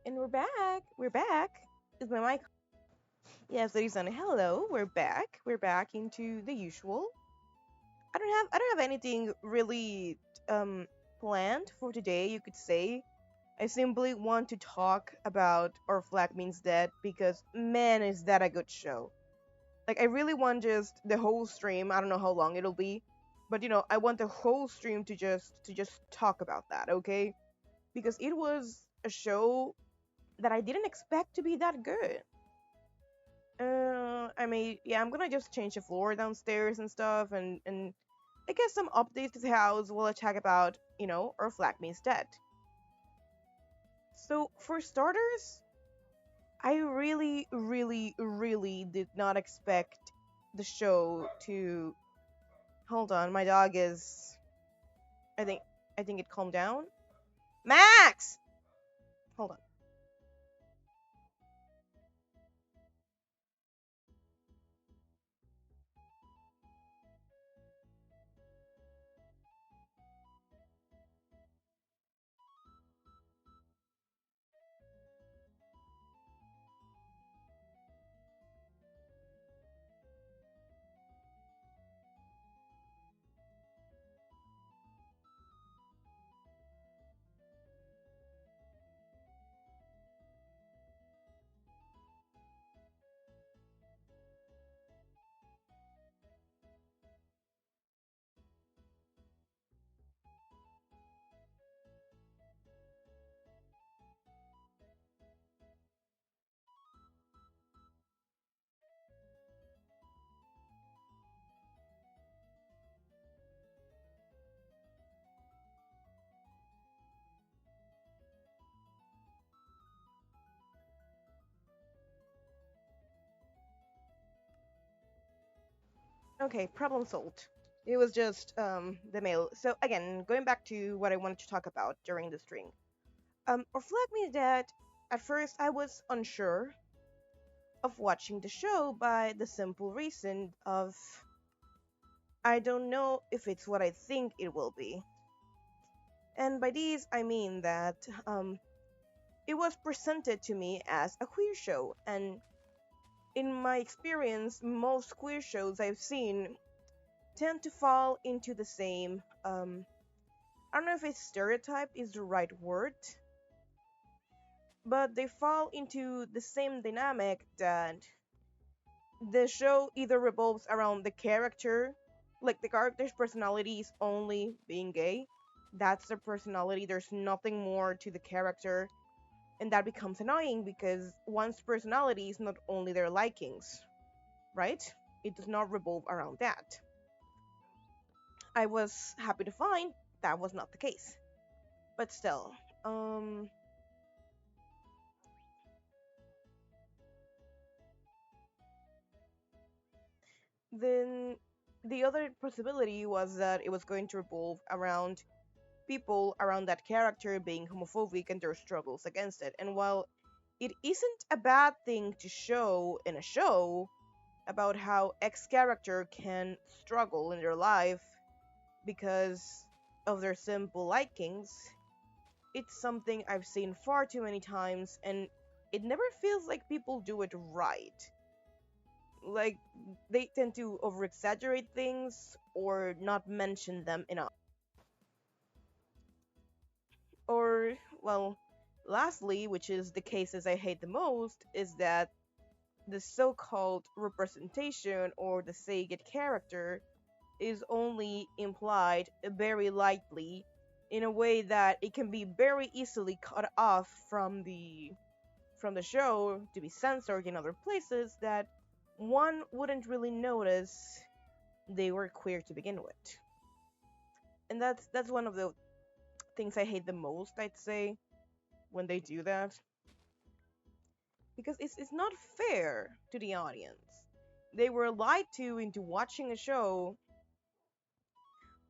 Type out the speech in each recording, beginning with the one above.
and we're back. We're back. Is my mic? Yes, ladies and hello. We're back. We're back into the usual. I don't have anything really planned for today. You could say I simply want to talk about Our Flag Means Dead because man, is that a good show. Like I really want just the whole stream. I don't know how long it'll be, but I want the whole stream to just talk about that. Okay, because it was a show that I didn't expect to be that good. I mean, yeah, I'm gonna just change the floor downstairs and stuff, and I guess some updates to the house will talk about, our flag means dead. So for starters, I really, really, really did not expect the show to. Hold on, my dog is. I think, I think it calmed down. Max, hold on. Okay, problem solved. It was just the mail. So again, going back to what I wanted to talk about during the stream. Or flag me that at first I was unsure of watching the show by the simple reason of I don't know if it's what I think it will be. And by these I mean that it was presented to me as a queer show, and in my experience, most queer shows I've seen tend to fall into the same I don't know if a stereotype is the right word, but they fall into the same dynamic that the show either revolves around the character, like the character's personality is only being gay. That's their personality, there's nothing more to the character, and that becomes annoying because one's personality is not only their likings, right? It does not revolve around that. I was happy to find that was not the case. But still, then the other possibility was that it was going to revolve around people around that character being homophobic and their struggles against it. And while it isn't a bad thing to show in a show about how X character can struggle in their life because of their simple likings, it's something I've seen far too many times, and it never feels like people do it right. Like, they tend to over exaggerate things or not mention them enough. Or, well, lastly, which is the cases I hate the most, is that the so called representation or the surrogate character is only implied very lightly in a way that it can be very easily cut off from the show to be censored in other places that one wouldn't really notice they were queer to begin with. And that's one of the things I hate the most, I'd say, when they do that. Because it's not fair to the audience. They were lied to into watching a show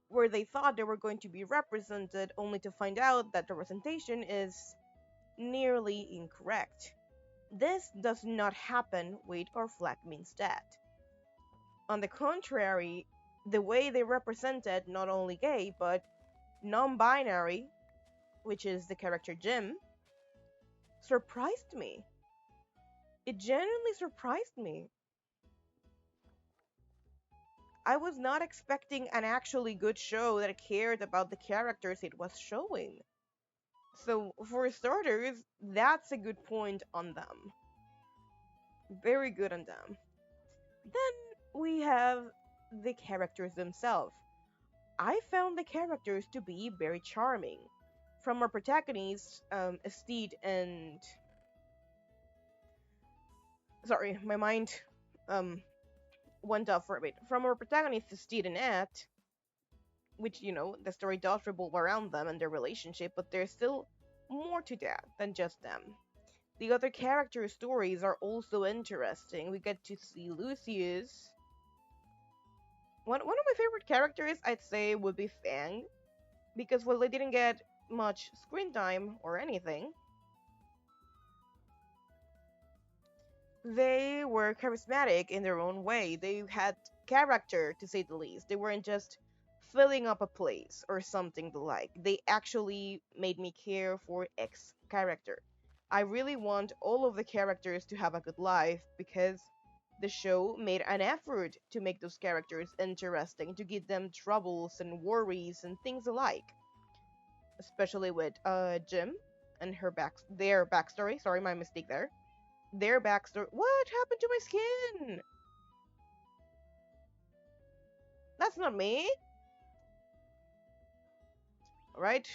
where they thought they were going to be represented only to find out that the representation is nearly incorrect. This does not happen with Our Flag Means Dead. On the contrary, the way they represented not only gay but non binary, which is the character Jim, surprised me. It genuinely surprised me. I was not expecting an actually good show that cared about the characters it was showing. So, for starters, that's a good point on them. Very good on them. Then we have the characters themselves. I found the characters to be very charming. From our protagonists, Steed and. Sorry, my mind um, went off for a bit. From our protagonists, Steed and Ed, which, the story does revolve around them and their relationship, but there's still more to that than just them. The other character stories are also interesting. We get to see Lucius. One of my favorite characters, I'd say, would be Fang, because while they didn't get much screen time or anything, they were charismatic in their own way. They had character, to say the least. They weren't just filling up a place or something the like. They actually made me care for X character. I really want all of the characters to have a good life because the show made an effort to make those characters interesting, to give them troubles and worries and things alike. Especially with Jim and their backstory. Sorry, my mistake there. Their backstory. What happened to my skin? That's not me. Alright.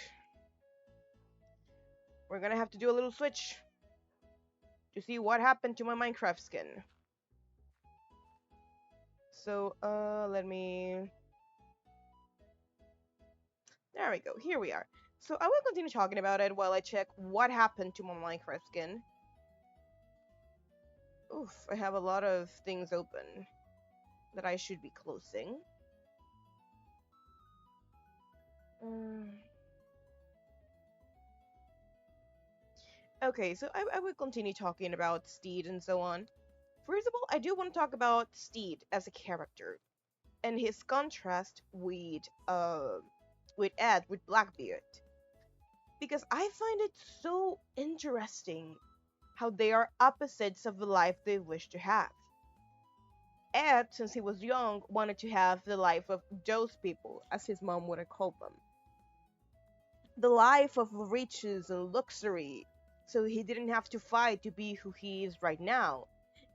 We're gonna have to do a little switch to see what happened to my Minecraft skin. So, let me. There we go. Here we are. So, I will continue talking about it while I check what happened to my Minecraft skin. Oof, I have a lot of things open that I should be closing. Mm. Okay, so I will continue talking about Steed and so on. First of all, I do want to talk about Steed as a character and his contrast with Ed with Blackbeard, because I find it so interesting how they are opposites of the life they wish to have. Ed, since he was young, wanted to have the life of those people, as his mom would have called them. The life of riches and luxury, so he didn't have to fight to be who he is right now.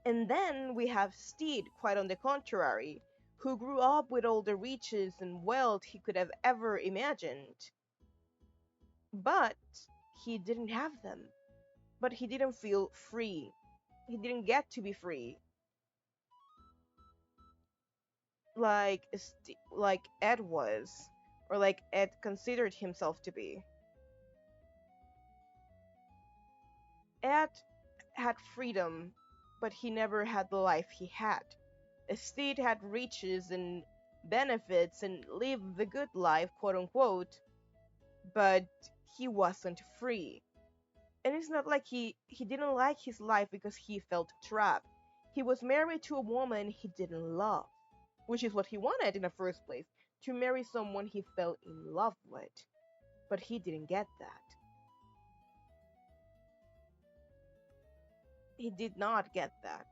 And then we have Steed, quite on the contrary, who grew up with all the riches and wealth he could have ever imagined. But he didn't have them. But he didn't feel free. He didn't get to be free like Ed was, or like Ed considered himself to be. Ed had freedom, but he never had the life he had. Steed had riches and benefits and lived the good life, quote unquote, but he wasn't free. And it's not like he didn't like his life because he felt trapped. He was married to a woman he didn't love, which is what he wanted in the first place, to marry someone he fell in love with. But he didn't get that. He did not get that.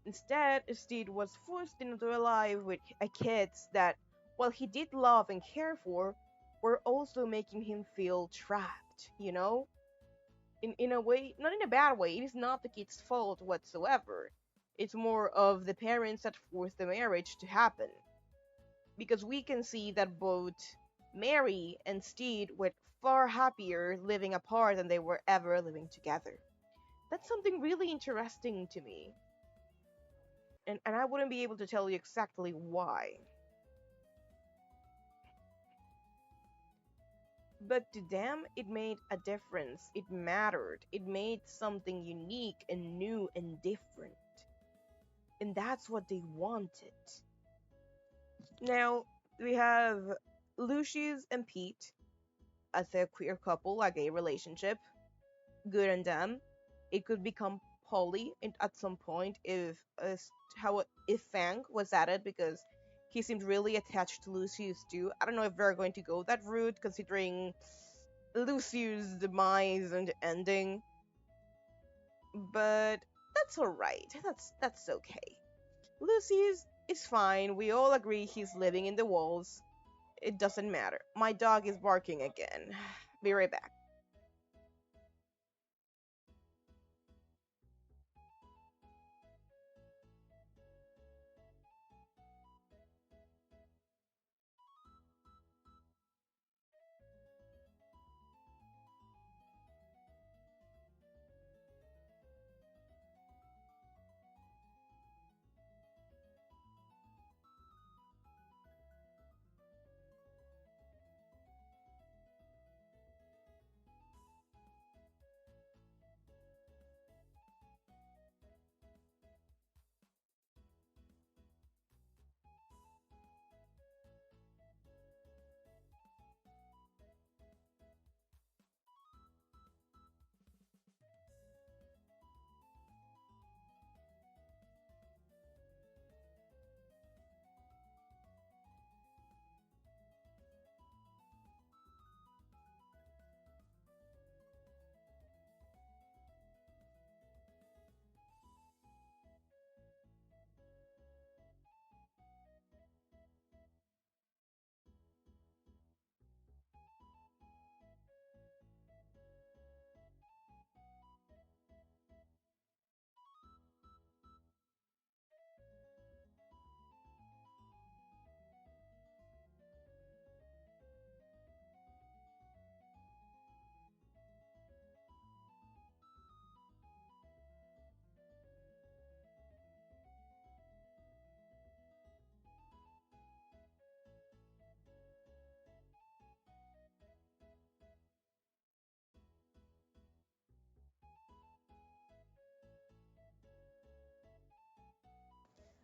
Instead, Steed was forced into a life with a kids that, while he did love and care for, were also making him feel trapped, In a way, not in a bad way, it is not the kid's fault whatsoever. It's more of the parents that forced the marriage to happen. Because we can see that both Mary and Steed were far happier living apart than they were ever living together. That's something really interesting to me. And I wouldn't be able to tell you exactly why. But to them, it made a difference. It mattered. It made something unique and new and different. And that's what they wanted. Now, we have Lucius and Pete as a queer couple, a gay relationship. Good on them. It could become poly at some point if Fang was added, because he seemed really attached to Lucius too. I don't know if they're going to go that route, considering Lucius' demise and ending, but that's alright. That's okay. Lucius is fine. We all agree he's living in the walls. It doesn't matter. My dog is barking again. Be right back.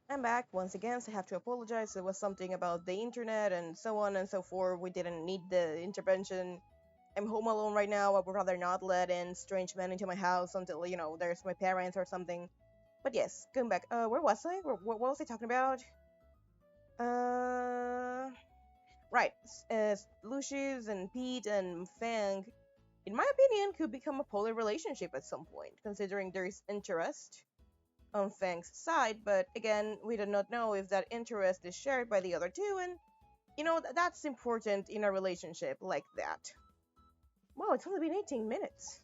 I'm back once again, so I have to apologize. It was something about the internet and so on and so forth. We didn't need the intervention. I'm home alone right now. I would rather not let in strange men into my house until, there's my parents or something. But yes, going back. Where was I? What was I talking about? Uh, right. Lucius and Pete and Fang, in my opinion, could become a polar relationship at some point, considering there is interest on Fang's side, but again, we do not know if that interest is shared by the other two, and that's important in a relationship like that. Wow, it's only been 18 minutes.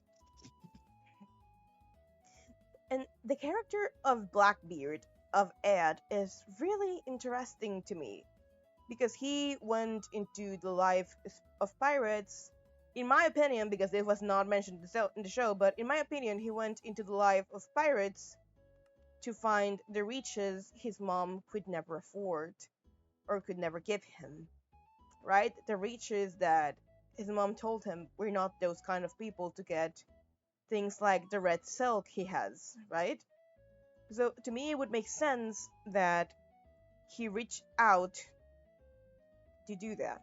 And the character of Blackbeard, of Ed, is really interesting to me because he went into the life of pirates. In my opinion, because it was not mentioned in the show, but in my opinion, he went into the life of pirates to find the riches his mom could never afford or could never give him, right? The riches that his mom told him we're not those kind of people to get things like the red silk he has, right? So to me, it would make sense that he reached out to do that,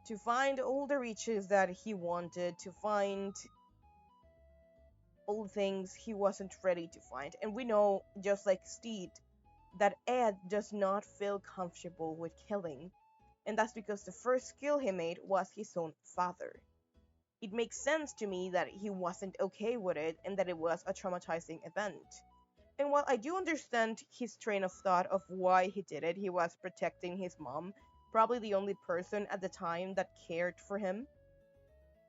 to find all the riches that he wanted, to find all the things he wasn't ready to find. And we know, just like Steed, that Ed does not feel comfortable with killing, and that's because the first kill he made was his own father. It makes sense to me that he wasn't okay with it and that it was a traumatizing event. And while I do understand his train of thought of why he did it, he was protecting his mom, probably the only person at the time that cared for him.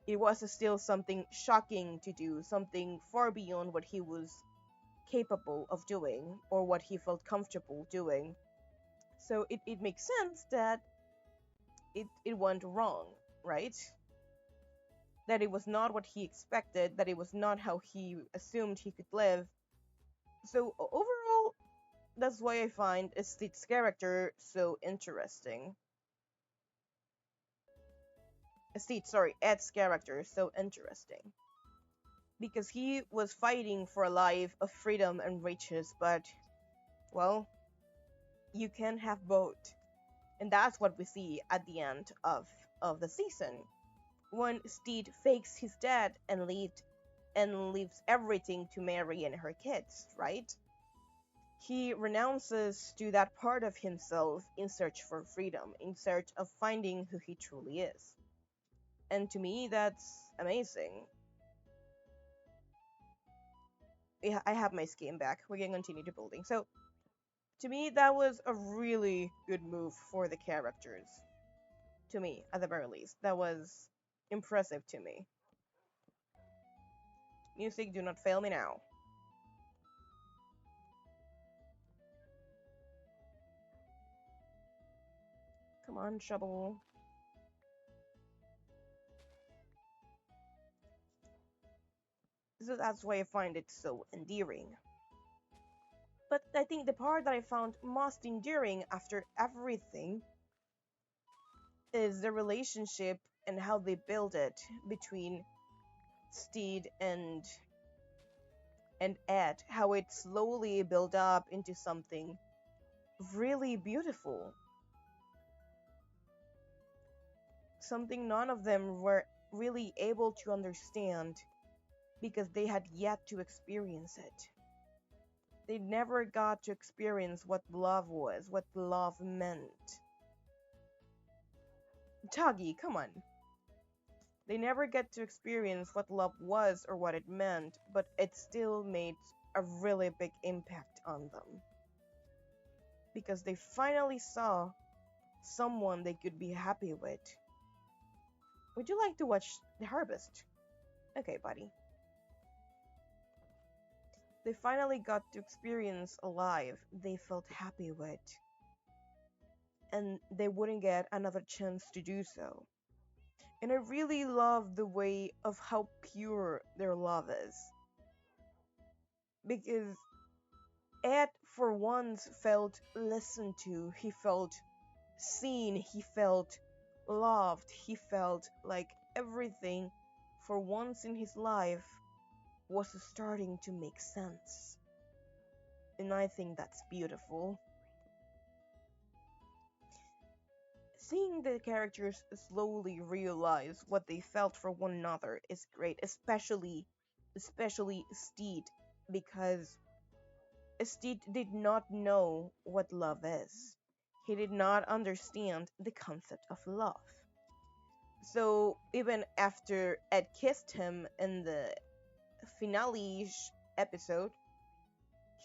It was still something shocking to do, something far beyond what he was capable of doing or what he felt comfortable doing. So it makes sense that it went wrong, right? That it was not what he expected, that it was not how he assumed he could live. So overall, that's why I find Steed's character so interesting. Ed's character so interesting. Because he was fighting for a life of freedom and riches, but, well, you can have both. And that's what we see at the end of the season. When Steed fakes his death and leaves everything to Mary and her kids, right? He renounces to that part of himself in search for freedom, in search of finding who he truly is. And to me, that's amazing. Yeah, I have my skin back. We can continue to building. So, to me, that was a really good move for the characters. To me, at the very least, that was impressive to me. Music, do not fail me now. Come on, Trouble. So that's why I find it so endearing. But I think the part that I found most endearing after everything is the relationship and how they build it between Steed and Ed, how it slowly built up into something really beautiful. Something none of them were really able to understand because they had yet to experience it. They never got to experience what love was, what love meant. Tuggy, come on. They never get to experience what love was or what it meant, but it still made a really big impact on them. Because they finally saw someone they could be happy with. Would you like to watch The Harvest? Okay, buddy. They finally got to experience a life they felt happy with, and they wouldn't get another chance to do so. And I really love the way of how pure their love is. Because Ed, for once, felt listened to, he felt seen, he felt loved, he felt like everything, for once in his life, was starting to make sense. And I think that's beautiful. Seeing the characters slowly realize what they felt for one another is great, especially Steed, because Steed did not know what love is. He did not understand the concept of love. So even after Ed kissed him in the finale episode,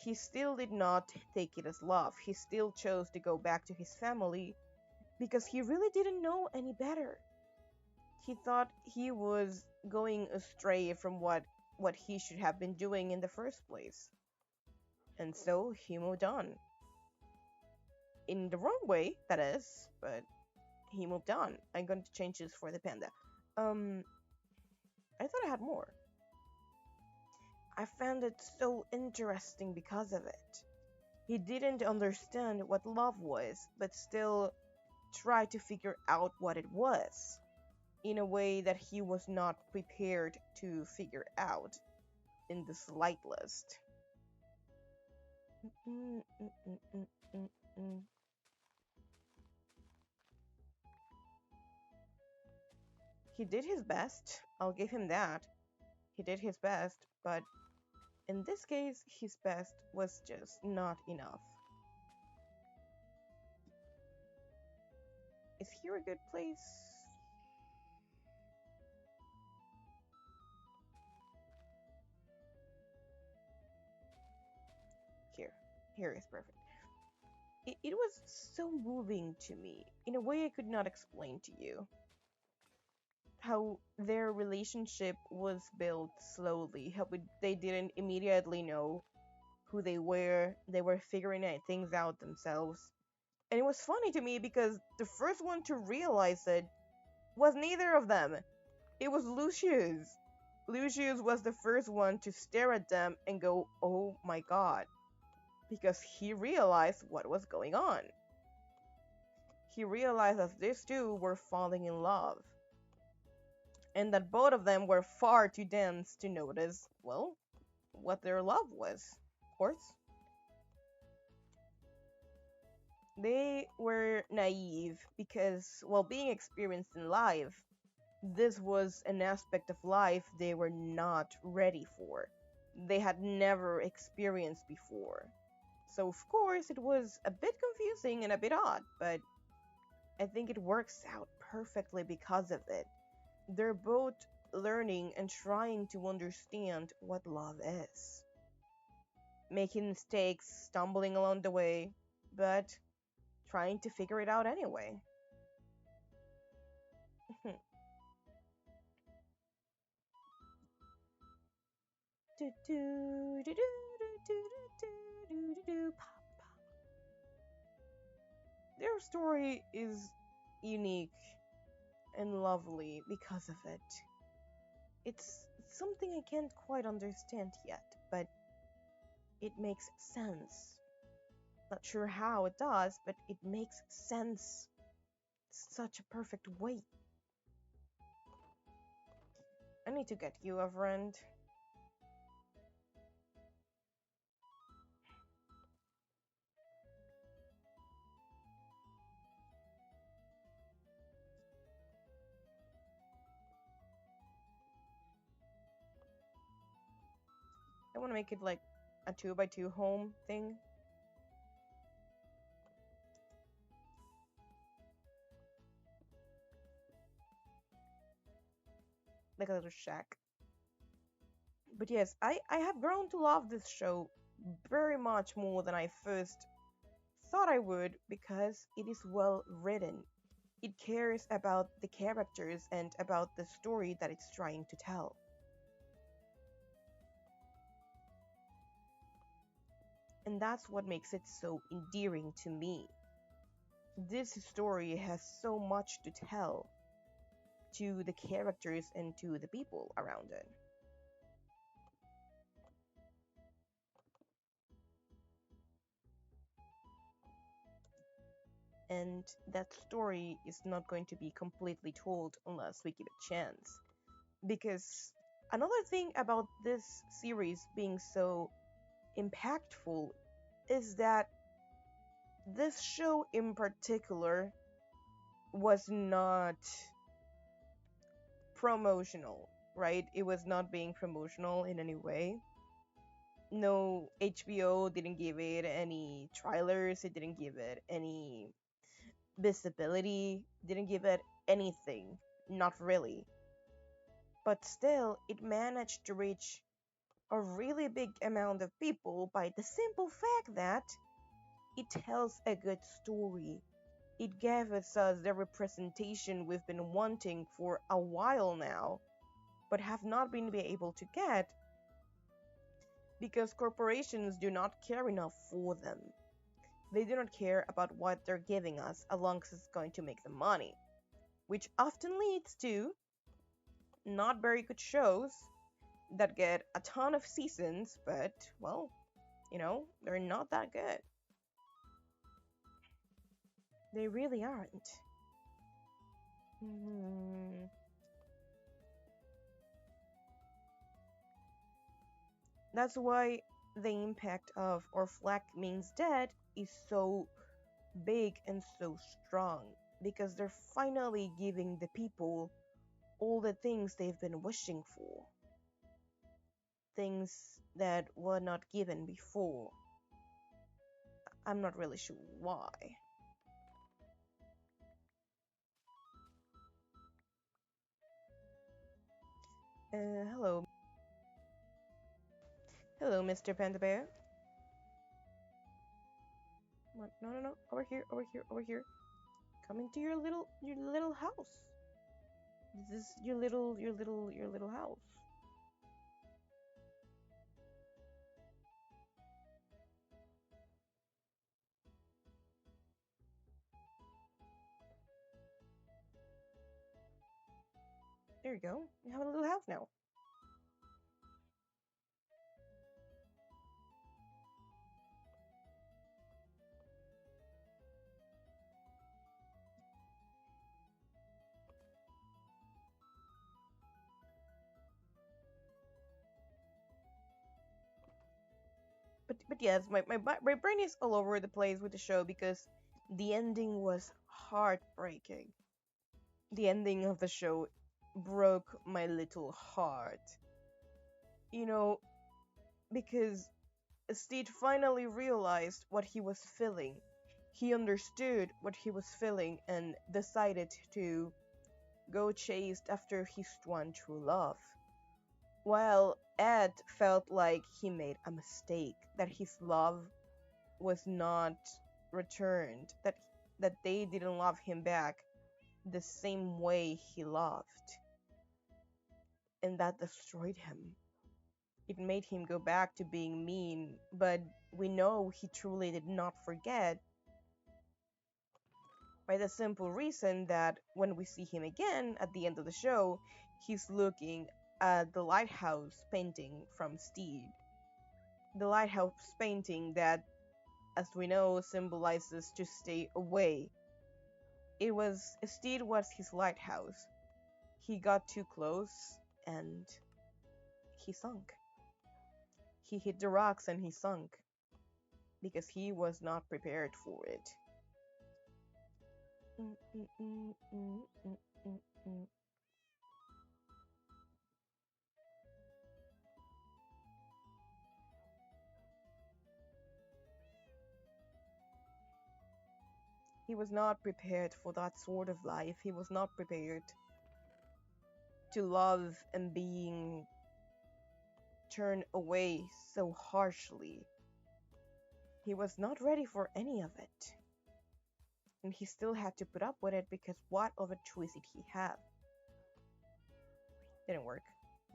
he still did not take it as love. He still chose to go back to his family because he really didn't know any better. He thought he was going astray from what he should have been doing in the first place. And so he moved on. In the wrong way, that is, but he moved on. I'm going to change this for the panda. Um, I thought I had more. I found it so interesting because of it. He didn't understand what love was, but still tried to figure out what it was in a way that he was not prepared to figure out in the slightest. Mm, mm, mm, mm, mm, mm. He did his best, I'll give him that. He did his best, but in this case, his best was just not enough. Is here a good place? Here. Here is perfect. It was so moving to me, in a way I could not explain to you. How their relationship was built slowly, how they didn't immediately know who they were figuring things out themselves. And it was funny to me because the first one to realize it was neither of them. It was Lucius. Lucius was the first one to stare at them and go, oh my god, because he realized what was going on. He realized that these two were falling in love, and that both of them were far too dense to notice, well, what their love was, of course. They were naive because, while being experienced in life, this was an aspect of life they were not ready for. They had never experienced before. So, of course, it was a bit confusing and a bit odd, but I think it works out perfectly because of it. They're both learning and trying to understand what love is, making mistakes, stumbling along the way, but trying to figure it out anyway. Do, do, do, do, do, do, do, do, do, pa, pa. Their story is unique and lovely because of it. It's something I can't quite understand yet, but it makes sense. Not sure how it does, but it makes sense. Such a perfect way. I need to get you a friend. I want to make it like a 2x2 home thing. Like a little shack. But yes, I have grown to love this show very much more than I first thought I would because it is well written. It cares about the characters and about the story that it's trying to tell. And that's what makes it so endearing to me. This story has so much to tell to the characters and to the people around it. And that story is not going to be completely told unless we give it a chance. Because another thing about this series being so impactful is that this show in particular was not promotional, right? It was not being promotional in any way. No, HBO didn't give it any trailers, it didn't give it any visibility, didn't give it anything. Not really. But still, it managed to reach a really big amount of people by the simple fact that it tells a good story. It gave us the representation we've been wanting for a while now, but have not been able to get because corporations do not care enough for them. They do not care about what they're giving us as long as it's going to make them money, which often leads to not very good shows that get a ton of seasons, but, well, they're not that good. They really aren't. Hmm. That's why the impact of Our Flag Means Dead is so big and so strong because they're finally giving the people all the things they've been wishing for, things that were not given before. I'm not really sure why. Hello. Hello, Mr. Panda Bear. What? No, no, no. Over here, over here, over here. Come into your little house. This is your little house. There you go. You have a little house now. But yes, my brain is all over the place with the show because the ending was heartbreaking. The ending of the show broke my little heart. You know, because Steed finally realized what he was feeling. He understood what he was feeling and decided to go chased after his one true love, while Ed felt like he made a mistake, that his love was not returned, that they didn't love him back the same way he loved, and that destroyed him. It made him go back to being mean, but we know he truly did not forget, by the simple reason that when we see him again at the end of the show, he's looking at the lighthouse painting from Steed. The lighthouse painting that, as we know, symbolizes to stay away. Steed was his lighthouse. He got too close and he sunk. He hit the rocks and he sunk because he was not prepared for it. Mm, mm, mm, mm, mm, mm, mm. He was not prepared for that sort of life. He was not prepared to love and being turned away so harshly. He was not ready for any of it. And he still had to put up with it because what other choice did he have? Didn't work.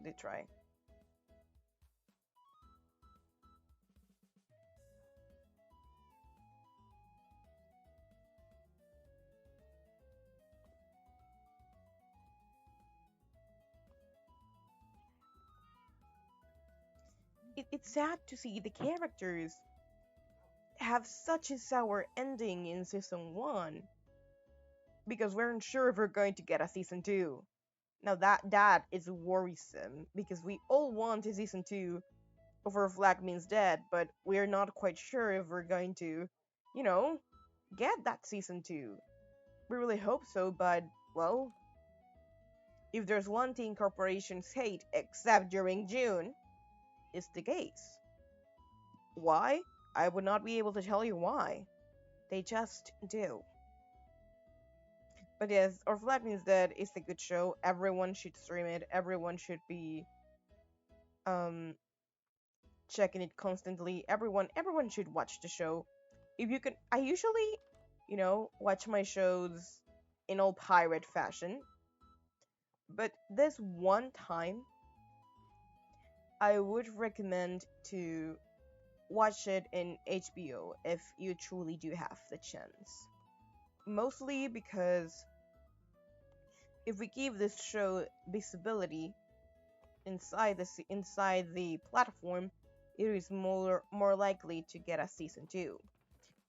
Did try. It's sad to see the characters have such a sour ending in season 1 because we weren't sure if we're going to get a season 2. Now that is worrisome because we all want a season 2 of Our Flag Means Dead, but we're not quite sure if we're going to, you know, get that season 2. We really hope so, but, well, if there's one thing corporations hate, except during June, it's the gays. Why? I would not be able to tell you why. They just do. But yes, Our Flag Means Dead is a good show. Everyone should stream it. Everyone should be um checking it constantly. Everyone should watch the show. If you can, I usually, watch my shows in all pirate fashion. But this one time, I would recommend to watch it in HBO if you truly do have the chance. Mostly because if we give this show visibility inside the platform, it is more likely to get a season 2.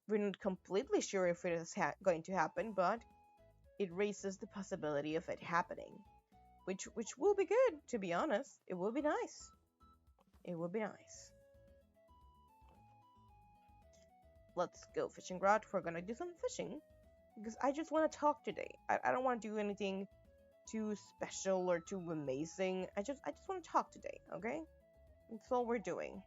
We're not completely sure if it is going to happen, but it raises the possibility of it happening, which will be good. To be honest, it will be nice. It will be nice. Let's go fishing route. We're gonna do some fishing because I just want to talk today. I don't want to do anything too special or too amazing. I just want to talk today, okay? That's all we're doing.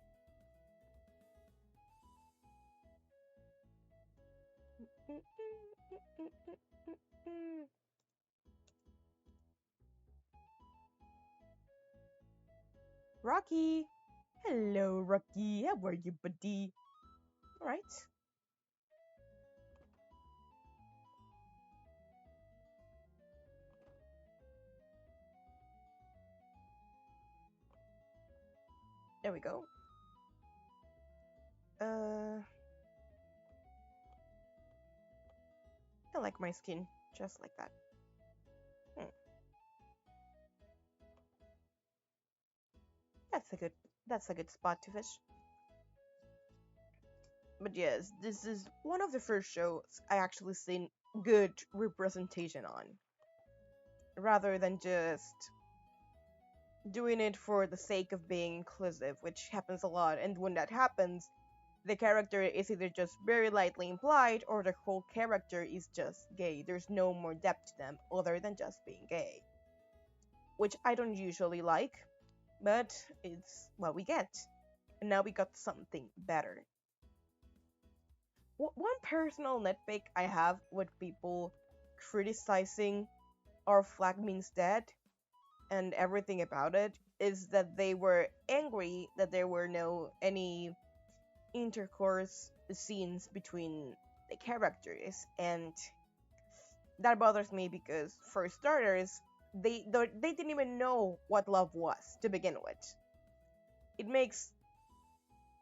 Rocky! Hello, Rocky. How are you, buddy? Alright. There we go. I like my skin just like that. Hmm. That's a good spot to fish. But yes, this is one of the first shows I actually seen good representation on, rather than just doing it for the sake of being inclusive, which happens a lot. And when that happens, the character is either just very lightly implied or the whole character is just gay. There's no more depth to them other than just being gay, which I don't usually like, but it's what we get. And now we got something better. One personal nitpick I have with people criticizing our flag means dead and everything about it is that they were angry that there were no any intercourse scenes between the characters, and that bothers me because for starters they didn't even know what love was to begin with. It makes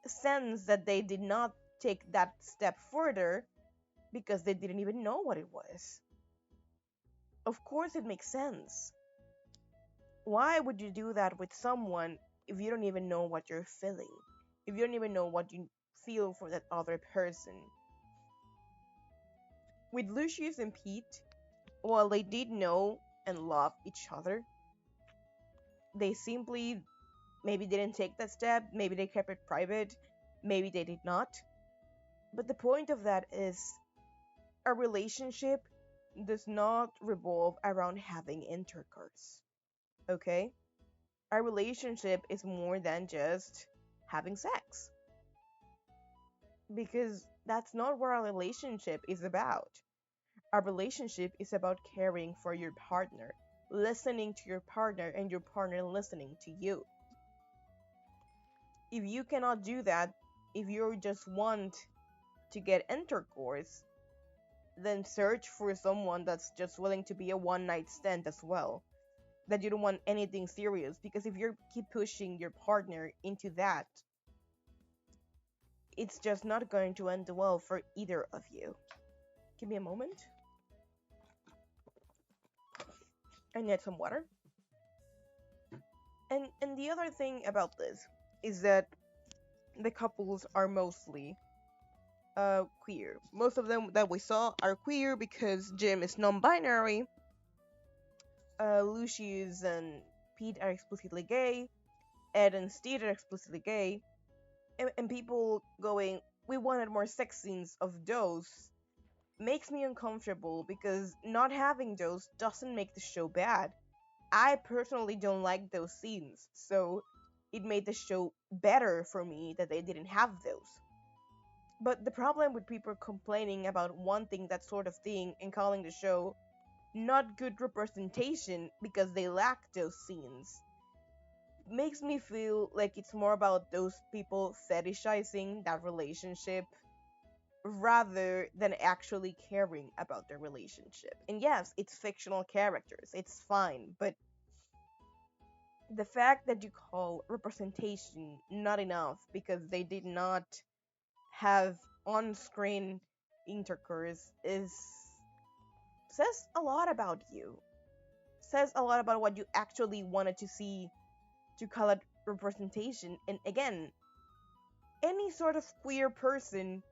sense that they did not take that step further because they didn't even know what it was. Of course it makes sense. Why would you do that with someone if you don't even know what you're feeling, if you don't even know what you feel for that other person? With Lucius and Pete, while they did know and love each other, they simply maybe didn't take that step, maybe they kept it private, maybe they did not. But the point of that is a relationship does not revolve around having intercourse. Okay? A relationship is more than just having sex. Because that's not what a relationship is about. A relationship is about caring for your partner, listening to your partner, and your partner listening to you. If you cannot do that, if you just want to get intercourse, then search for someone that's just willing to be a one night stand as well. That you don't want anything serious, because if you keep pushing your partner into that, it's just not going to end well for either of you. Give me a moment. I need some water. And the other thing about this is that the couples are mostly queer. Most of them that we saw are queer because Jim is non-binary. Lucius and Pete are explicitly gay. Ed and Steve are explicitly gay. And people going, we wanted more sex scenes of those, makes me uncomfortable because not having those doesn't make the show bad. I personally don't like those scenes, so it made the show better for me that they didn't have those. But the problem with people complaining about wanting that sort of thing and calling the show not good representation because they lack those scenes makes me feel like it's more about those people fetishizing that relationship rather than actually caring about their relationship. And yes, it's fictional characters, it's fine, but the fact that you call representation not enough because they did not have on screen intercourse is says a lot about you. Says a lot about what you actually wanted to see to call it representation. And again, any sort of queer person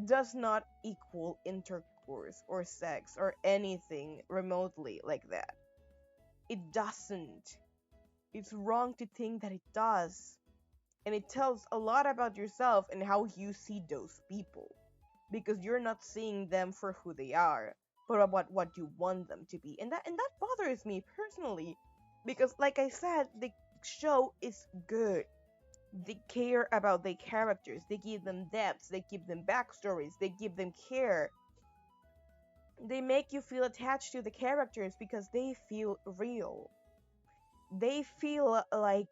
does not equal intercourse or sex or anything remotely like that. It doesn't. It's wrong to think that it does. And it tells a lot about yourself and how you see those people. Because you're not seeing them for who they are, but about what you want them to be. And that bothers me personally. Because like I said, the show is good. They care about their characters, they give them depths, they give them backstories, they give them care. They make you feel attached to the characters because they feel real. They feel like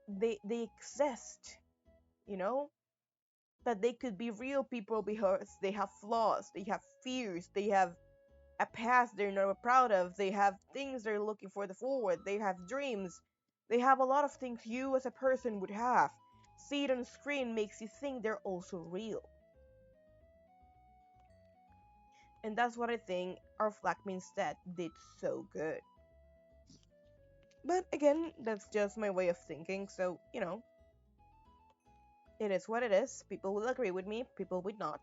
they exist, you know? That they could be real people because they have flaws, they have fears, they have a past they're not proud of, they have things they're looking for the forward, they have dreams, they have a lot of things you as a person would have. See it on screen makes you think they're also real. And that's what I think our Flag Means Dead did so good. But again, that's just my way of thinking, so, it is what it is. People will agree with me, people would not.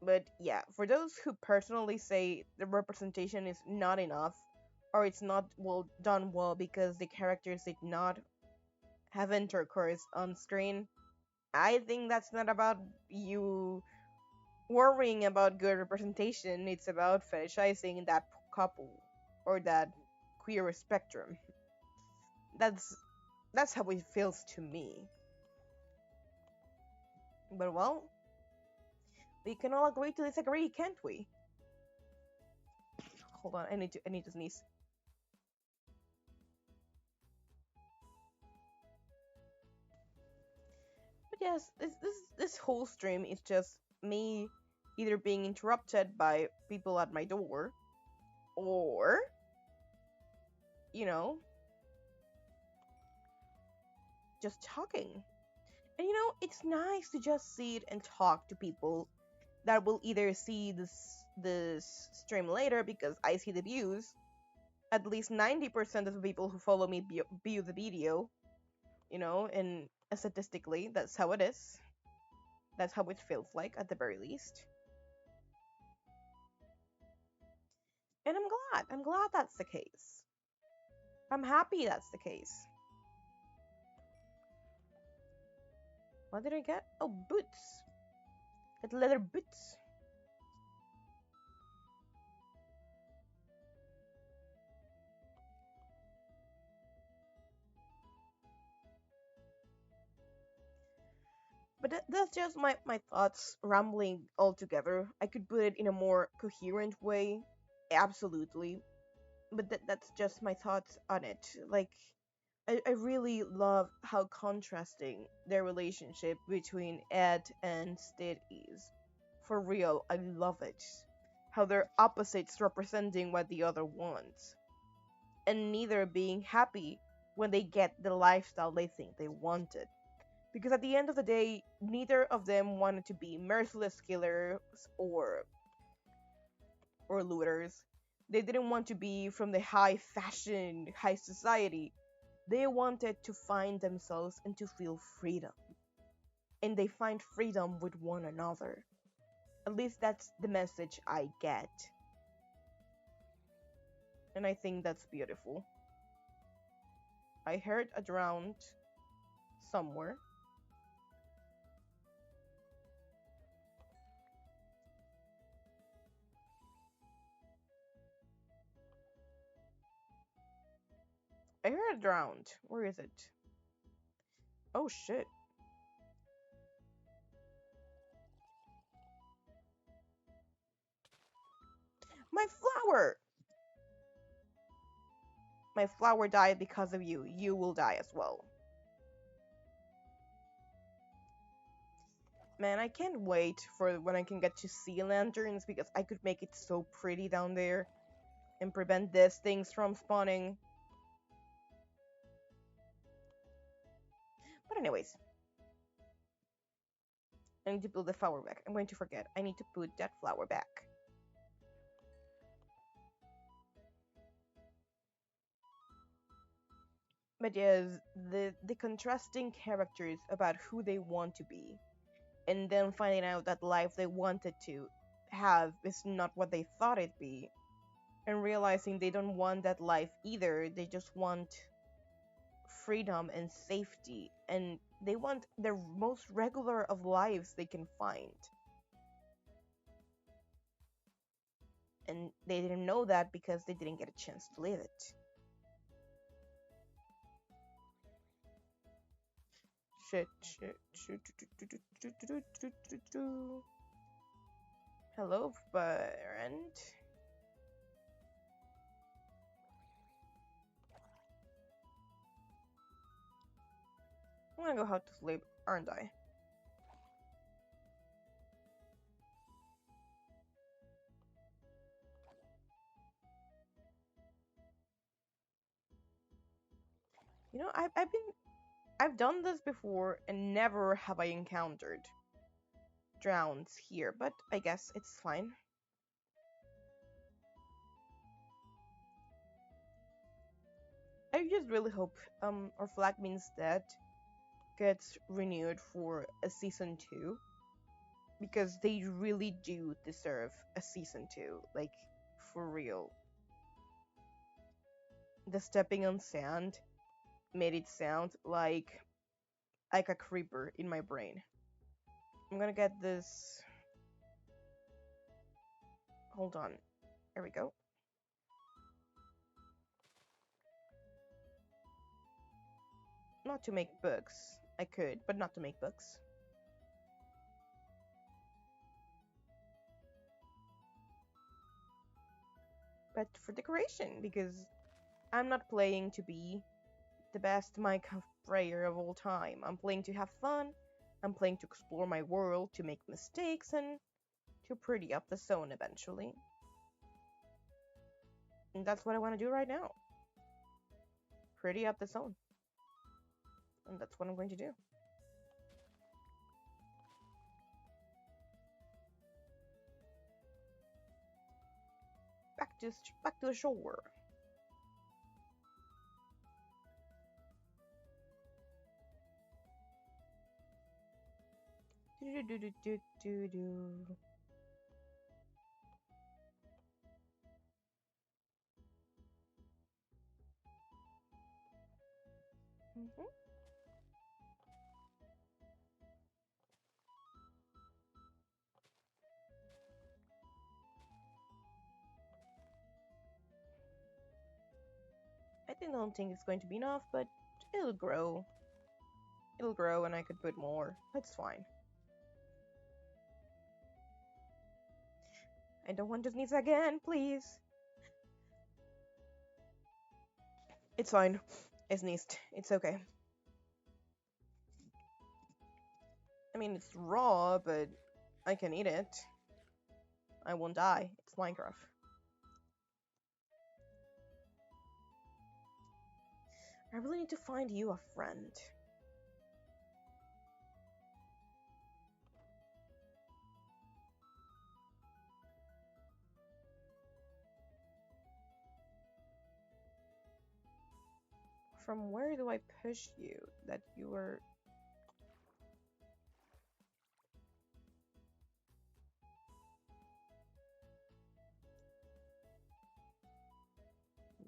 But yeah, for those who personally say the representation is not enough, or it's not well done well because the characters did not have intercourse on screen, I think that's not about you worrying about good representation. It's about fetishizing that couple or that queer spectrum. That's that's how it feels to me. But well, we can all agree to disagree, can't we? Hold on, I need to sneeze. But yes, this whole stream is just me either being interrupted by people at my door, or you know, just talking. And it's nice to just sit and talk to people that will either see this stream later because I see the views. At least 90% of the people who follow me view the video, and statistically, that's how it is. That's how it feels like, at the very least. And I'm glad. I'm glad that's the case. I'm happy that's the case. What did I get? Oh, boots. Get leather boots. But that's just my thoughts rambling all together. I could put it in a more coherent way. Absolutely. But that's just my thoughts on it. Like, I really love how contrasting their relationship between Ed and Stead is. For real, I love it. How they're opposites representing what the other wants. And neither being happy when they get the lifestyle they think they wanted. Because at the end of the day, neither of them wanted to be merciless killers or looters. They didn't want to be from the high fashion, high society. They wanted to find themselves and to feel freedom. And they find freedom with one another. At least that's the message I get. And I think that's beautiful. I heard a drowned somewhere. I heard a drowned. Where is it? Oh shit. My flower! My flower died because of you. You will die as well. Man, I can't wait for when I can get to sea lanterns because I could make it so pretty down there and prevent these things from spawning. But anyways, I need to put the flower back. I'm going to forget. I need to put that flower back. But yes, the contrasting characters about who they want to be, and then finding out that life they wanted to have is not what they thought it'd be, and realizing they don't want that life either. They just want freedom and safety, and they want the most regular of lives they can find. And they didn't know that because they didn't get a chance to live it. Shit, shit, shit. Hello, friend. I'm gonna go out to sleep, aren't I? I've done this before and never have I encountered drowns here, but I guess it's fine. I just really hope our flag means that gets renewed for a season 2 because they really do deserve a season 2, like for real. The stepping on sand made it sound like a creeper in my brain. I'm gonna get this. Hold on. There we go. Not to make books. I could, but not to make books. but for decoration, because I'm not playing to be the best Minecraft player of all time. I'm playing to have fun, I'm playing to explore my world, to make mistakes, and to pretty up the zone eventually. And that's what I want to do right now. Pretty up the zone. And that's what I'm going to do. Back to the shore. Do do do do do do. Mhm. Don't think it's going to be enough, but it'll grow. It'll grow, and I could put more. That's fine. I don't want to sneeze again, please. It's fine. I sneezed. It's okay. I mean, it's raw, but I can eat it. I won't die. It's Minecraft. I really need to find you a friend. From where do I push you that you were...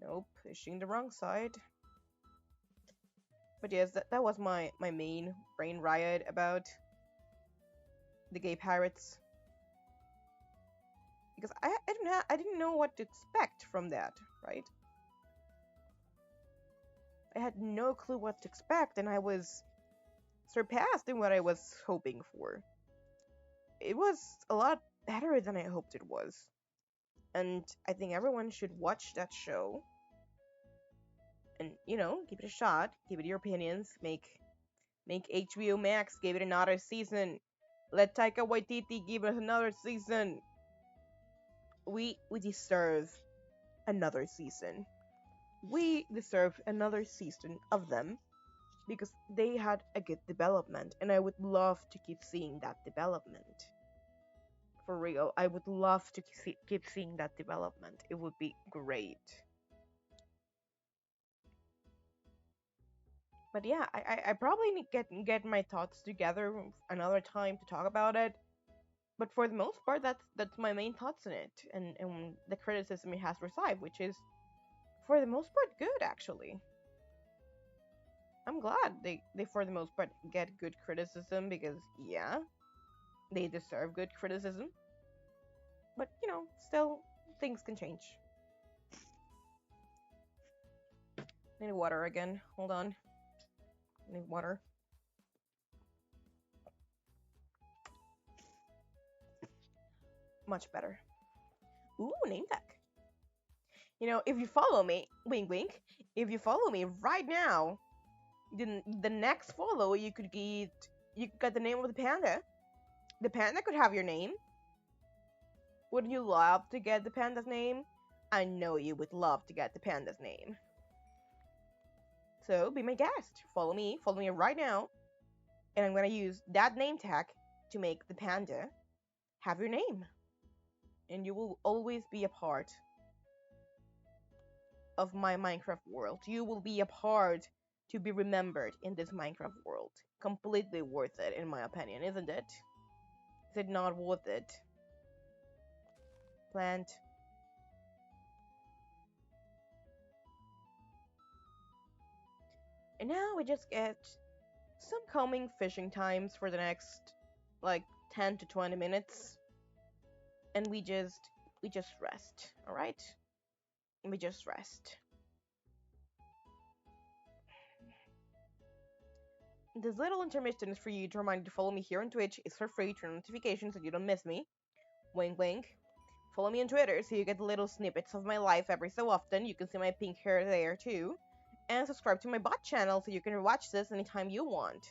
Nope, pushing the wrong side. But yes, that was my main brain riot about the gay pirates. Because I didn't know what to expect from that, right? I had no clue what to expect, and I was surpassed in what I was hoping for. It was a lot better than I hoped it was. And I think everyone should watch that show and, give it a shot, give it your opinions, make HBO Max give it another season. Let Taika Waititi give it another season. We deserve another season. We deserve another season of them because they had a good development, and I would love to keep seeing that development. For real, I would love to keep seeing that development. It would be great. But yeah, I probably need get my thoughts together another time to talk about it. But for the most part, that's my main thoughts on it, and the criticism it has received, which is for the most part good actually. I'm glad they for the most part get good criticism because yeah, they deserve good criticism. But still things can change. I need water again. Hold on. I need water. Much better. Ooh, name tag. If you follow me, wink wink, if you follow me right now, then the next follow you could get the name of the panda. The panda could have your name. Would you love to get the panda's name? I know you would love to get the panda's name. So be my guest. Follow me right now, and I'm gonna use that name tag to make the panda have your name. And you will always be a part of my Minecraft world. You will be a part to be remembered in this Minecraft world. Completely worth it, in my opinion, isn't it? Is it not worth it? Plant. And now we just get some calming fishing times for the next, like, 10 to 20 minutes. And we just rest, alright? We just rest. This little intermission is for you to remind you to follow me here on Twitch. It's for free. Turn on notifications so you don't miss me. Wink wink. follow me on Twitter so you get little snippets of my life every so often. You can see my pink hair there too. And subscribe to my bot channel so you can watch this anytime you want.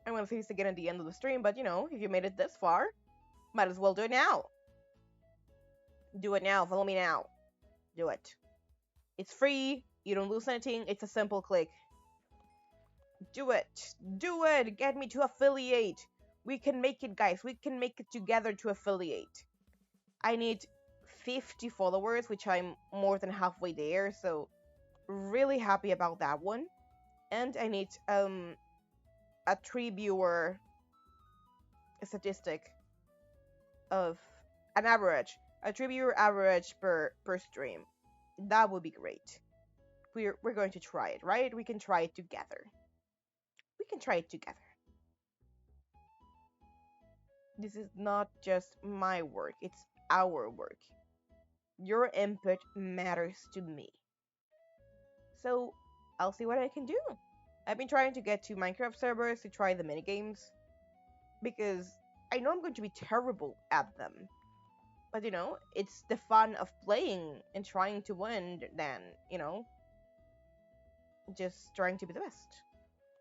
I'm gonna say this again at the end of the stream, but if you made it this far, might as well do it now. Do it now. Follow me now. Do it. It's free. You don't lose anything. It's a simple click. Do it. Do it. Get me to affiliate. We can make it, guys. We can make it together to affiliate. I need 50 followers, which I'm more than halfway there, so really happy about that one. And I need a 3 viewer statistic of an average, a 3 viewer average per stream. That would be great. We're going to try it, right? We can try it together. We can try it together. This is not just my work, it's our work. Your input matters to me. So I'll see what I can do. I've been trying to get to Minecraft servers to try the minigames because I know I'm going to be terrible at them. But it's the fun of playing and trying to win than, just trying to be the best.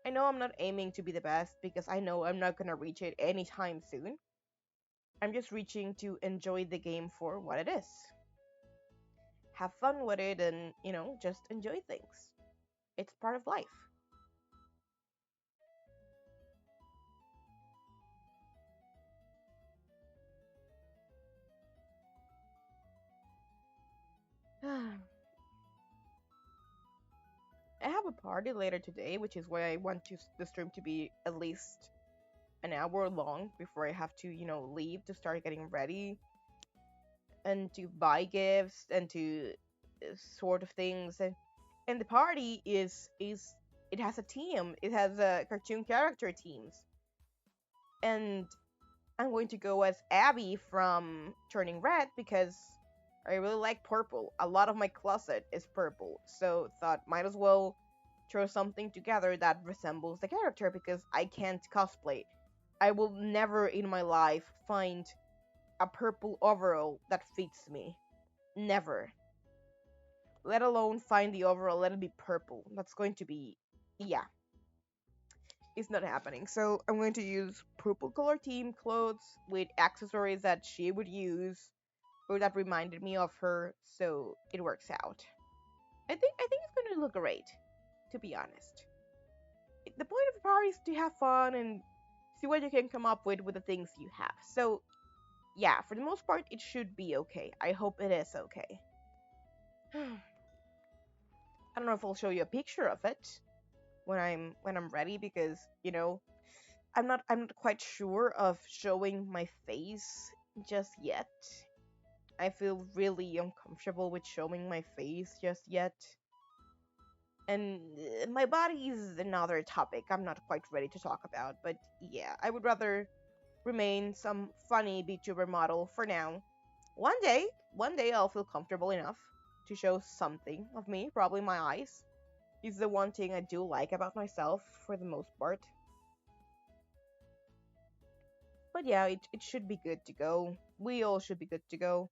I know I'm not aiming to be the best because I know I'm not gonna reach it anytime soon. I'm just reaching to enjoy the game for what it is. Have fun with it and, just enjoy things. It's part of life. I have a party later today, which is why I want the stream to be at least an hour long before I have to, leave to start getting ready and to buy gifts and to sort of things. And the party is it has a team. It has cartoon character teams, and I'm going to go as Abby from Turning Red because I really like purple. A lot of my closet is purple, so thought might as well throw something together that resembles the character because I can't cosplay. I will never in my life find a purple overall that fits me. Never. Let alone find the overall, let it be purple. That's going to be, yeah, it's not happening. So I'm going to use purple color team clothes with accessories that she would use or that reminded me of her, so it works out. I think it's going to look great, to be honest. The point of the party is to have fun and see what you can come up with the things you have. So yeah, for the most part, it should be okay. I hope it is okay. I don't know if I'll show you a picture of it when I'm ready because I'm not quite sure of showing my face just yet. I feel really uncomfortable with showing my face just yet. And my body is another topic I'm not quite ready to talk about, but yeah, I would rather remain some funny VTuber model for now. One day I'll feel comfortable enough to show something of me, probably my eyes. Is the one thing I do like about myself for the most part. But yeah, it should be good to go. We all should be good to go.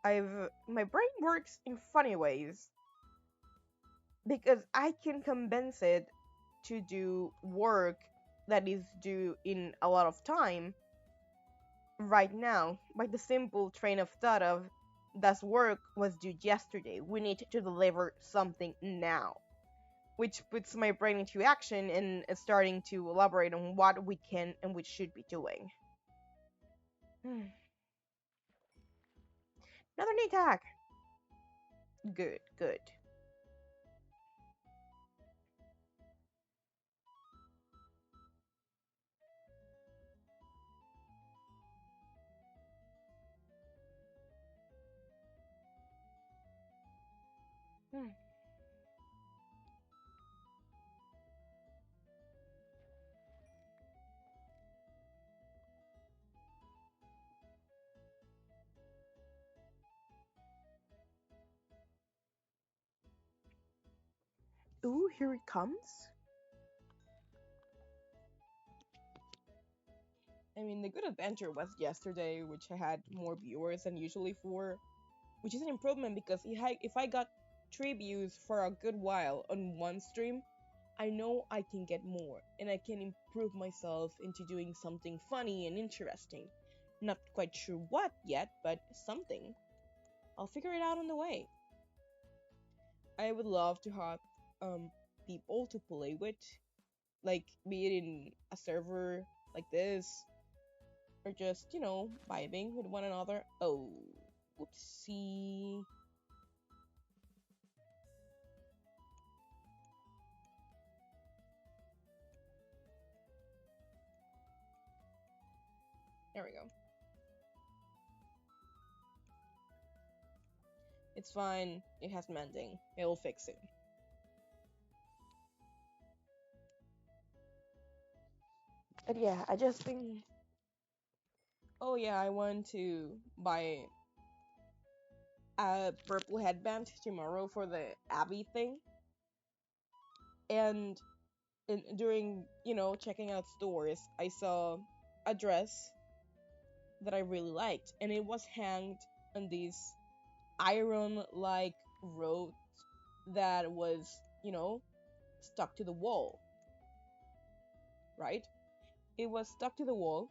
My brain works in funny ways because I can convince it to do work that is due in a lot of time right now by the simple train of thought of this work was due yesterday. We need to deliver something now. Which puts my brain into action and is starting to elaborate on what we can and we should be doing. Another knee tag. Good, good. Ooh, here it comes. I mean, the good adventure was yesterday, which I had more viewers than usually for, which is an improvement because if I got 3 views for a good while on one stream, I know I can get more and I can improve myself into doing something funny and interesting. Not quite sure what yet, but something. I'll figure it out on the way. I would love to have people to play with, like be it in a server like this, or just, vibing with one another. Oh, whoopsie. There we go. It's fine. It has mending. It'll fix it. But yeah, I just think, oh yeah, I want to buy a purple headband tomorrow for the Abby thing. And during, checking out stores, I saw a dress that I really liked, and it was hanged on this iron like rod that was, stuck to the wall, right? It was stuck to the wall,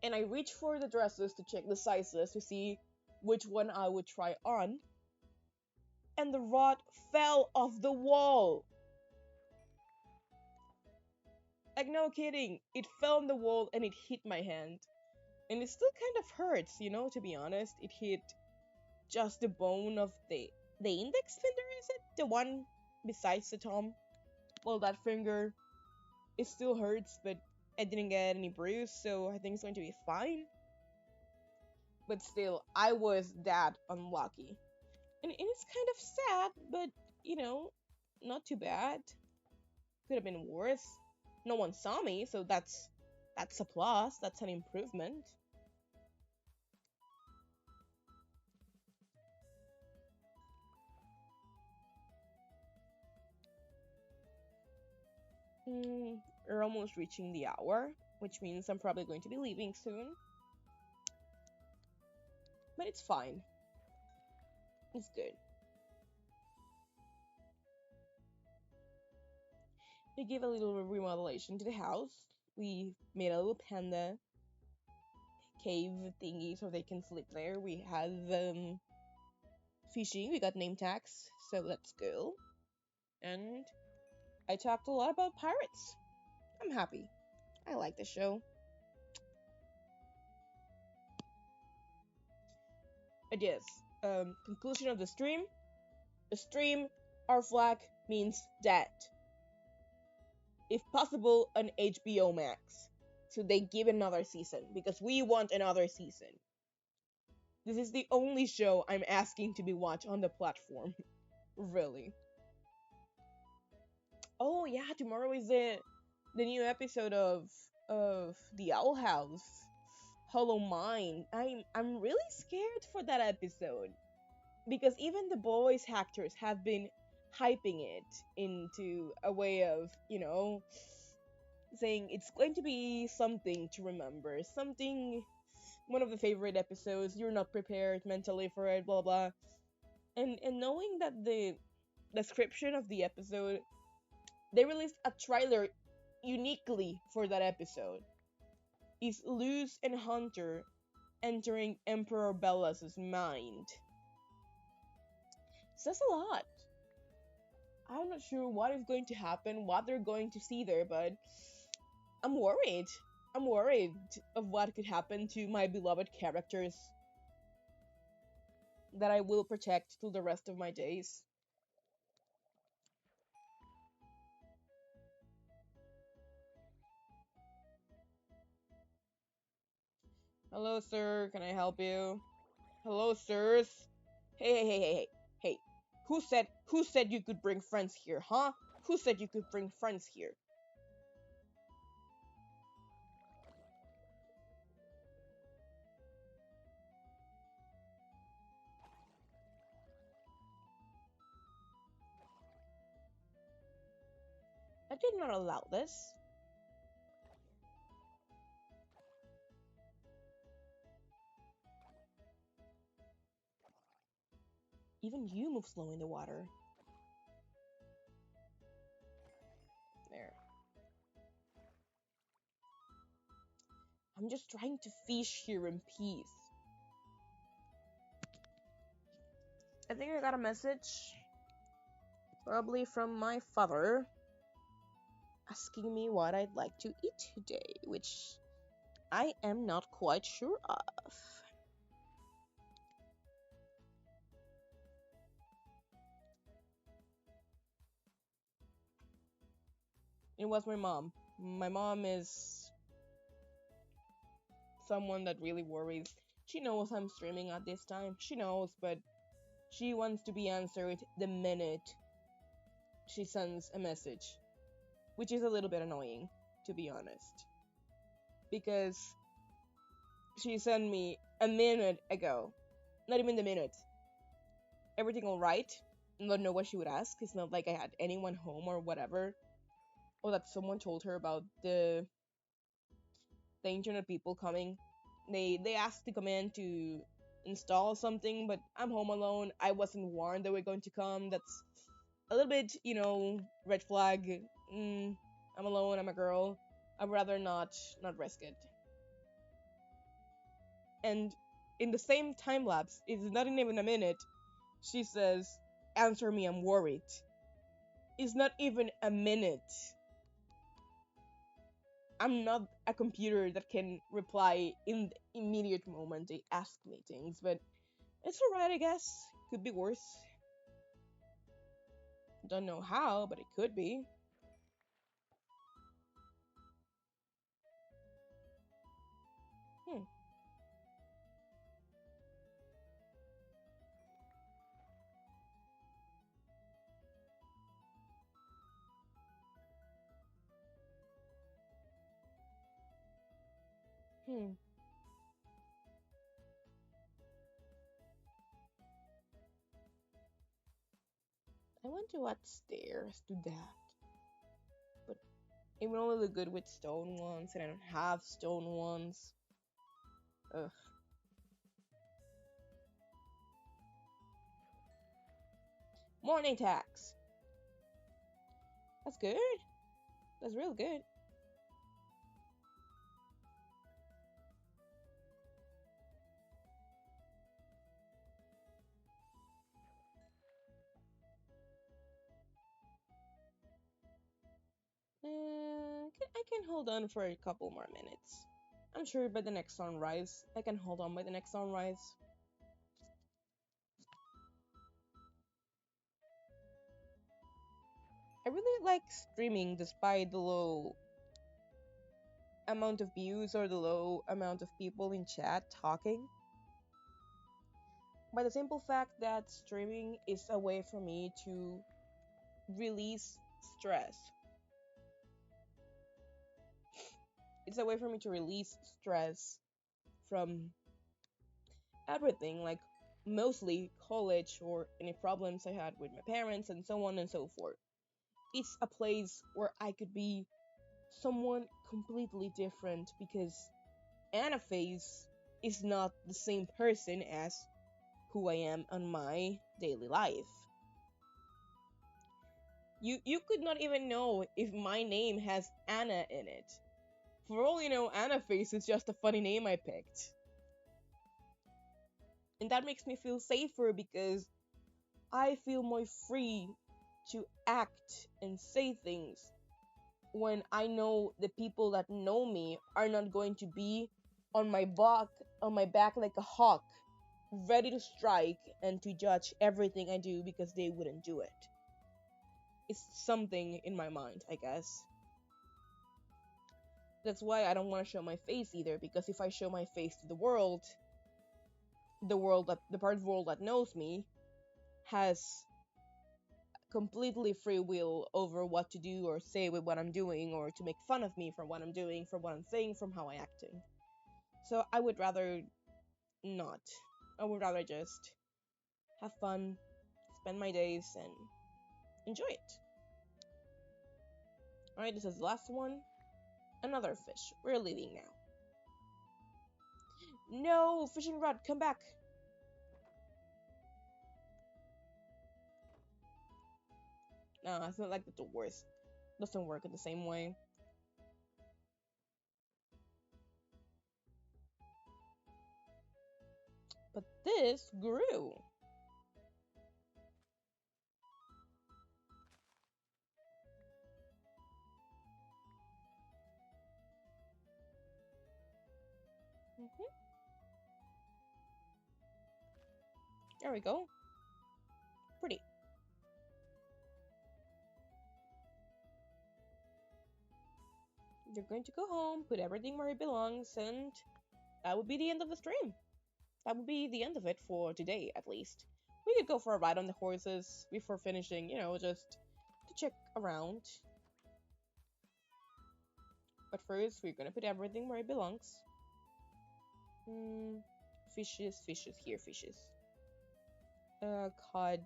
and I reached for the dresses to check the sizes to see which one I would try on, and the rod fell off the wall. Like, no kidding, it fell on the wall and it hit my hand. And it still kind of hurts, to be honest. It hit just the bone of the index finger, is it? The one besides the thumb? Well, that finger, it still hurts, but I didn't get any bruise, so I think it's going to be fine. But still, I was that unlucky. And it's kind of sad, but, not too bad. Could have been worse. No one saw me, so that's a plus, that's an improvement. We're almost reaching the hour, which means I'm probably going to be leaving soon. But it's fine. It's good. We gave a little remodelation to the house. We made a little panda cave thingy so they can sleep there. We have fishing. We got name tags, so that's cool. And I talked a lot about pirates. I'm happy. I like the show. But yes, conclusion of the stream. The stream, our flag means dead. If possible, an HBO Max. So they give another season because we want another season. This is the only show I'm asking to be watched on the platform. Really. Oh yeah, tomorrow is the new episode of The Owl House. Hollow Mind. I'm really scared for that episode because even the voice actors have been hyping it into a way of, saying it's going to be something to remember, something, one of the favorite episodes. You're not prepared mentally for it, blah blah. And knowing that the description of the episode, they released a trailer uniquely for that episode. Is Luz and Hunter entering Emperor Bellas's mind? Says a lot. I'm not sure what is going to happen, what they're going to see there, but I'm worried. I'm worried of what could happen to my beloved characters that I will protect till the rest of my days. Hello, sir. Can I help you? Hello, sirs. Hey, hey, hey, hey, hey, hey. Who said you could bring friends here, huh? Who said you could bring friends here? I did not allow this. Even you move slow in the water. There. I'm just trying to fish here in peace. I think I got a message, probably from my father, asking me what I'd like to eat today, which I am not quite sure of. It was my mom. My mom is someone that really worries. She knows I'm streaming at this time. She knows, but she wants to be answered the minute she sends a message, which is a little bit annoying, to be honest. Because she sent me a minute ago. Not even the minute. Everything alright? Not know what she would ask. It's not like I had anyone home or whatever. Or that someone told her about the internet people coming. They asked to come in to install something, but I'm home alone. I wasn't warned they were going to come. That's a little bit, red flag. I'm alone. I'm a girl. I'd rather not risk it. And in the same time lapse, it's not even a minute. She says, "Answer me. I'm worried." It's not even a minute. I'm not a computer that can reply in the immediate moment they ask me things, but it's alright, I guess. Could be worse. Don't know how, but it could be. Hmm. Hmm. I went to what stairs to that, but it would only look good with stone ones, and I don't have stone ones. Ugh. Morning tax. That's good. That's real good. I can hold on for a couple more minutes. I'm sure by the next sunrise, I can hold on by the next sunrise. I really like streaming despite the low amount of views or the low amount of people in chat talking. By the simple fact that streaming is a way for me to release stress. It's a way for me to release stress from everything, like mostly college or any problems I had with my parents and so on and so forth. It's a place where I could be someone completely different because Anaphase is not the same person as who I am on my daily life. You could not even know if my name has Anna in it. For all you know, Anaphase is just a funny name I picked. And that makes me feel safer because I feel more free to act and say things when I know the people that know me are not going to be on my back like a hawk, ready to strike and to judge everything I do because they wouldn't do it. It's something in my mind, I guess. That's why I don't want to show my face either, because if I show my face to the part of the world that knows me has completely free will over what to do or say with what I'm doing, or to make fun of me for what I'm doing, for what I'm saying, from how I'm acting. So I would rather not. I would rather just have fun, spend my days, and enjoy it. Alright, this is the last one. Another fish. We're leaving now. No, fishing rod, come back. No, it's not like the worst. Doesn't work in the same way. But this grew. Hmm. There we go. Pretty. You're going to go home, put everything where it belongs, and that would be the end of the stream. That would be the end of it for today, at least. We could go for a ride on the horses before finishing, just to check around. But first, we're gonna put everything where it belongs. Fishes, fishes, here, fishes. Cod.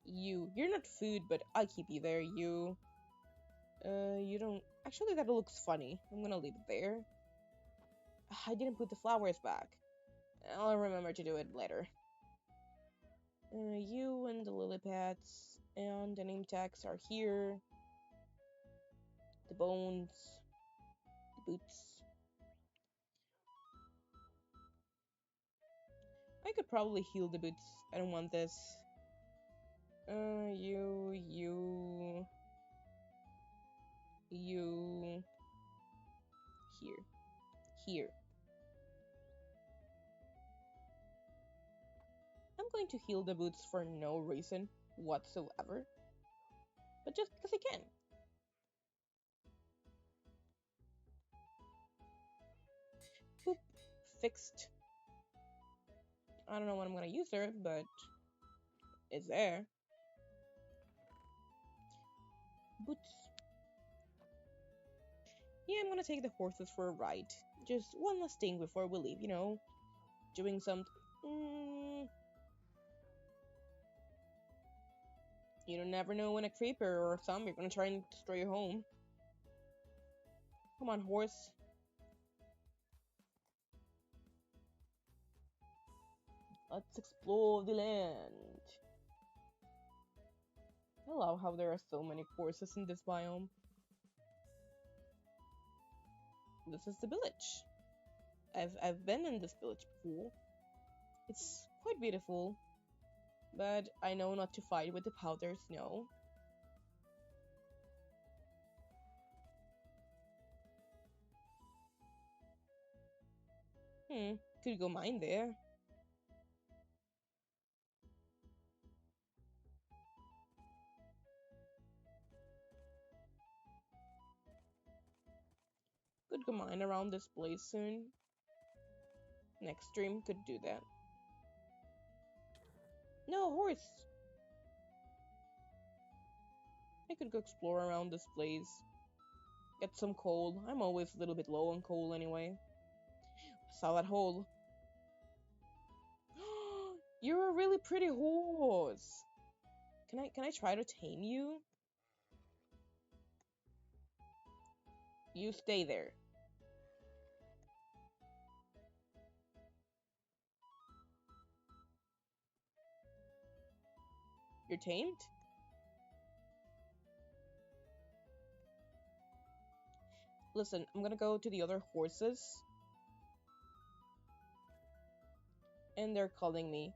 You're not food, but I'll keep you there. You don't. Actually, that looks funny. I'm gonna leave it there. I didn't put the flowers back. I'll remember to do it later. You and the lily pads and the name tags are here. The bones, the boots. I could probably heal the boots. I don't want this. You. Here. Here. I'm going to heal the boots for no reason whatsoever. But just because I can. Boop. Fixed. I don't know when I'm gonna use her, but it's there. Boots. Yeah, I'm gonna take the horses for a ride. Just one last thing before we leave, doing some. You don't never know when a creeper or zombie are gonna try and destroy your home. Come on, horse. Let's explore the land. I love how there are so many horses in this biome. This is the village. I've been in this village before. It's quite beautiful, but I know not to fight with the powder snow. Could go mine there. Could go mine around this place soon. Next stream could do that. No, horse! I could go explore around this place. Get some coal. I'm always a little bit low on coal anyway. Saw that hole. You're a really pretty horse. Can I try to tame you? You stay there. You're tamed? Listen, I'm gonna go to the other horses. And they're calling me.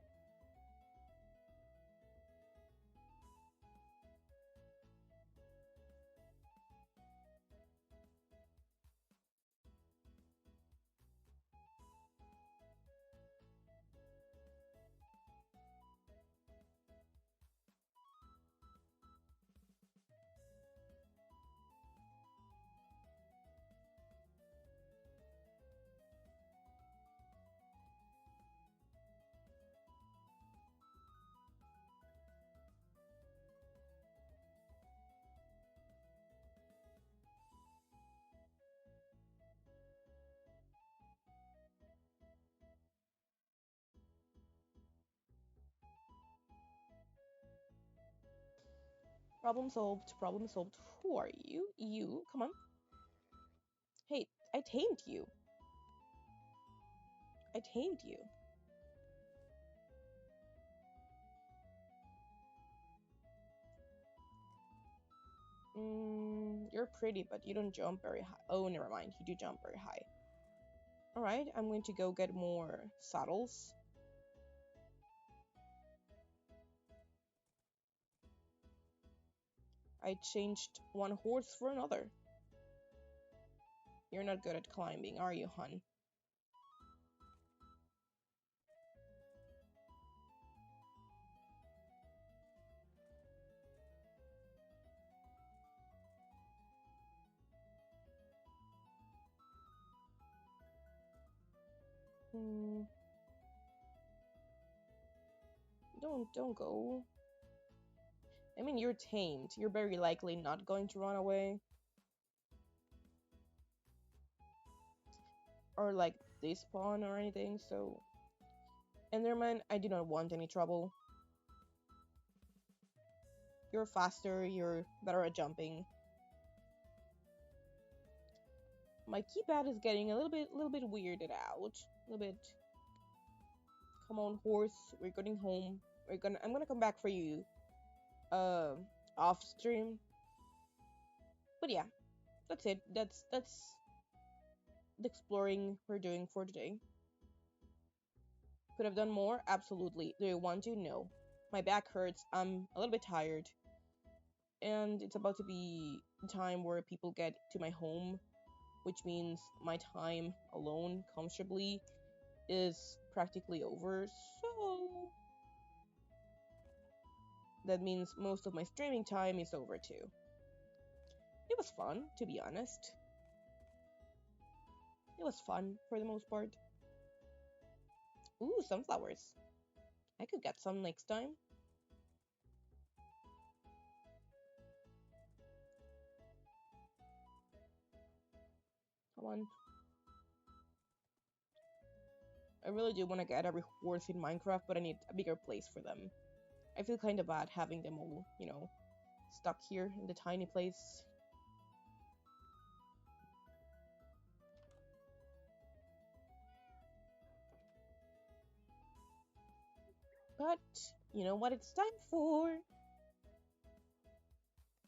Problem solved, problem solved. Who are you? You, come on. Hey, I tamed you. I tamed you. You're pretty, but you don't jump very high. Oh, never mind. You do jump very high. Alright, I'm going to go get more saddles. I changed one horse for another. You're not good at climbing, are you, hun? Hmm, don't go. I mean, you're tamed. You're very likely not going to run away. Or, like, despawn or anything, so... Enderman, I do not want any trouble. You're faster, you're better at jumping. My keypad is getting a little bit weirded out. A little bit. Come on, horse. We're getting home. I'm gonna come back for you. Uh, off stream. But yeah, that's it. That's the exploring we're doing for today. Could have done more? Absolutely. Do you want to? No. My back hurts. I'm a little bit tired. And it's about to be the time where people get to my home, which means my time alone comfortably is practically over. So that means most of my streaming time is over too. It was fun, to be honest. It was fun for the most part. Ooh, sunflowers. I could get some next time. Come on. I really do want to get every horse in Minecraft, but I need a bigger place for them. I feel kind of bad having them all, stuck here in the tiny place. But, you know what it's time for?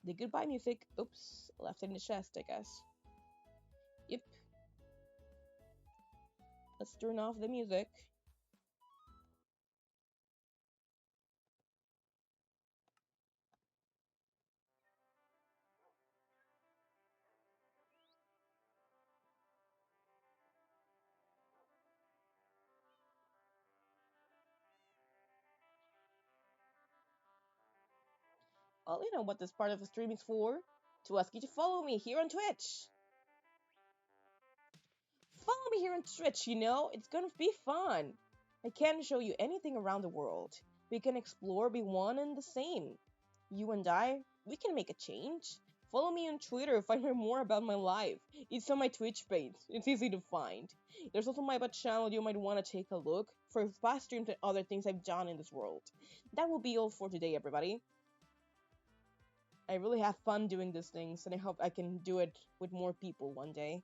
The goodbye music. Oops, left it in the chest, I guess. Yep. Let's turn off the music. Well, you know what this part of the stream is for? To ask you to follow me here on Twitch. Follow me here on Twitch, it's gonna be fun. I can show you anything around the world. We can explore, be one and the same. You and I, we can make a change. Follow me on Twitter, find out more about my life. It's on my Twitch page, it's easy to find. There's also my bot channel you might want to take a look for fast streams and other things I've done in this world. That will be all for today, everybody. I really have fun doing these things, and I hope I can do it with more people one day.